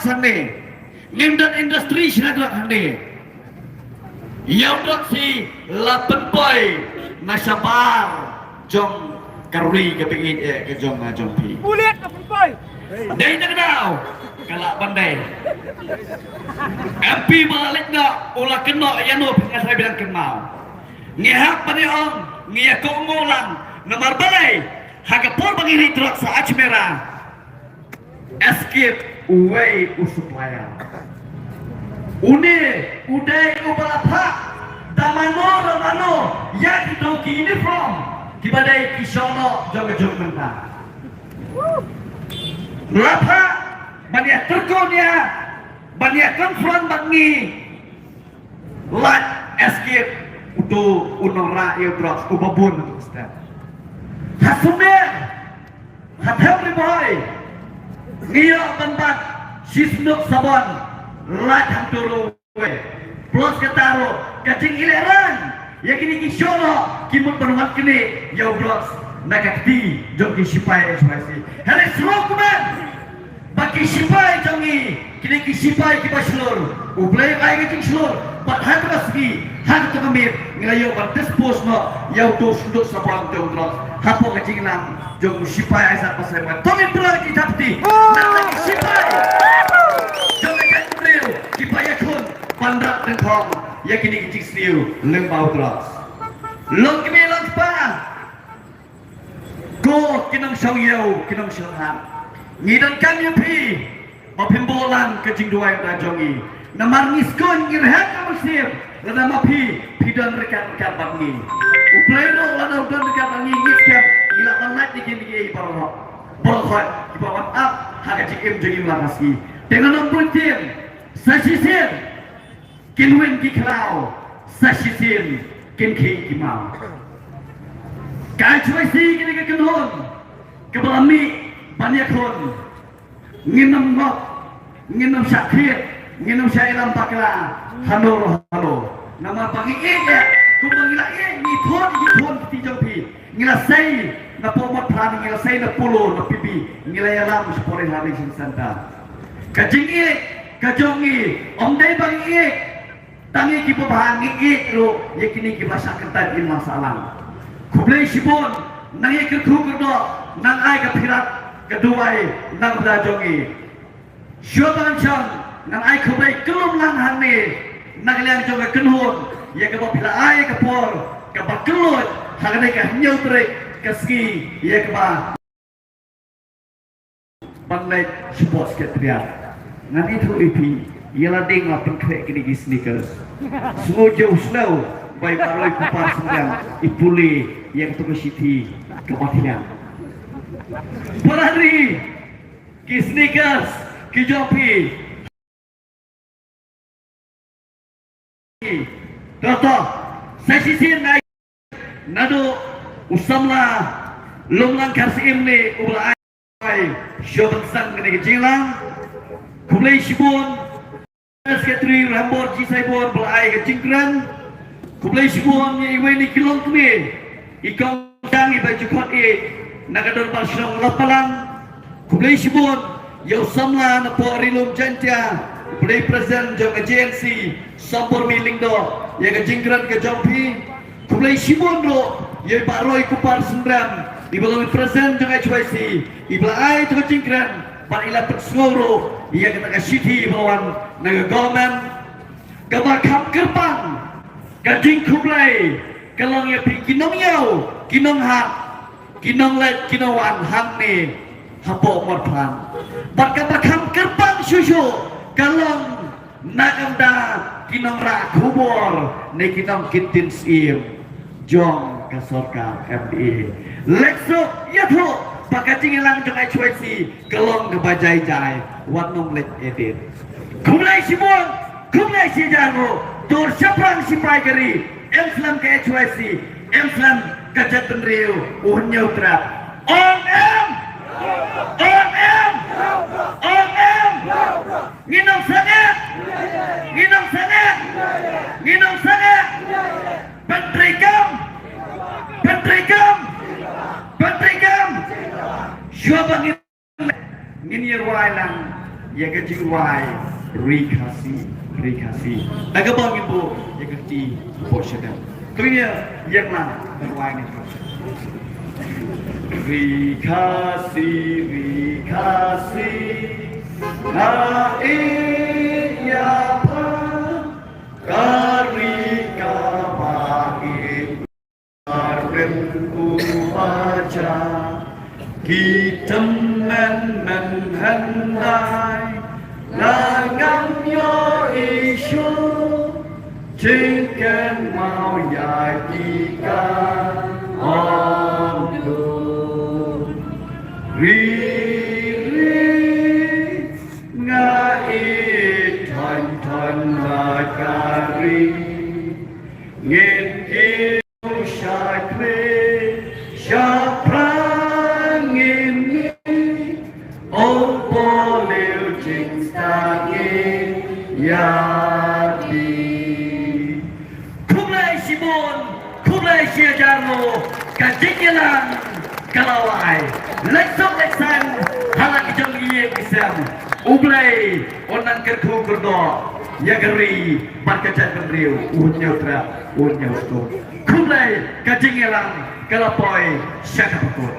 sana ngimdan industri sinadrak hande yang dok si 8 boy nasabar jong karuri kepingin ke jong pi Bulit 8 boy dari nak tahu kalak pandai MP balik nak ulah kena yang no pengen saya bilang kenal ngihak paniong ngihak kongolang nomor balai hagapur bagi hitrak sa Ajmera escape away usupaya une uday ubalapa damano yang ditoki uniform dibadai kisono jong mentah lapa banyak terkonya banyak konfront bangi lat escape untuk unora eudrops ubabun ustaz hasumir hatel boy ngiyo banbat sisnuk sabon lat hanturu plus ketaro kacing ileran ya kini kisono kimut berwat kini eudrops nakakti jogi sipai eswasi hari srokuman bagi sipai jongi kini sipai kita seluruh ublay ay kacing seluruh pat hadrasgi hantu kemir ngayo pat dispose no yau to sunduk sabang eudrops hapo kacing lang jong sipai asat pasai mat tomi belah kita peti nak sipai jong kacing real kipaya kun pandrak dan kong ya kini kacing seliu lembau eudrops long kini long pa go kinong sawyau kinong silhan ngidang kami pi mapimbolan kacing dua yang rajongi namar ngiskon ngirhat kamusir lana mapi pidan rekan-rekan bangi upleno lana udan rekan bangi ngiskam ila bangat dikini ibarok bolhot ibawan up haga cikim jadi melakasi dengan nombor tim sasisir kinwin kikrau sasisir kinki kimau kacuasi kini kekenhon kebelami banyak kon nginam ngok nginam sakit nginam syairam pakla halo nama pagi ya kumang ila ni thon kitijampi ngila sei na pomot pran ngila sei na pulo na pipi ngila yalam spore hari santa kajing kajongi omdai bang tangi ki pahangi ro yakini ki basa kentan in masalah kublai sibon nangi ke kerdo nang ai ke pirat kedua nang rajongi syoban chang nang ai kublai kelum lang hanne nang liang jonga kenhon ya ke bila ai ke por ke bakelut hagane ke nyautre ke ski ya ke ba panlek sports ke triat ngan itu ipi ialah ding lah pengkrek kini sneakers semua jauh slow baik baloi kupar sedang ipuli yang tu City kematian berhari ki sneakers ki jopi toto sesisin naik nado usamla lumlang karsim ni ulah ai shoban sang ni jilang kulai sibun sekretari rambut jisaibon belai ke cingkran kublai sibun ye iwe ni kilong kumi ikong dang iba jukot nagador pasong lapalang kublai sibun yo samla na po rilum jantia kublai present jong agency sampur miling do ye ke cingkran ke jompi kublai sibun do ye baroi kupar sendram ibaloi present jong HYC ibalai to cingkran pan ila persngoro ia kata ke city bawan naga government kabakam kerpang kajing kublai kalong ya pi kinong yau kinong hak kinong let kinowan hang ni hapo morpan bat kabakam kerpang susu kalong nagamda kinong ra kubor ne kinong kitin sim jong kasorka MDA lekso yatho pakacing lang jong HYC kelong ngebajai-jai wanong lek edit kumlai simon kumlai si jago tur seprang si paigari emslam ke HYC emslam ke jatan riu uhnyo trap om em nginong sangat pentrikam syabang ngin yerwai lang yang kecil wai rikasi agak bang ibu yang kecil bosan kemudian yang mana wai ni rikasi na iya pa karika bagi arbenku baca kita menhandai langam yo isu jengken mau yakikan ondu riri ngai ton lagari ngin kiu syakre syapran ini oh boleh cintai yati kumlai Simon kumlai Siajarno kajikilan kalawai leksan halak jong iye kisam ublai onang kerku kerdo yagari barkacat kendriu unyotra unyosto kumlai kajikilan kalapoi syakapakut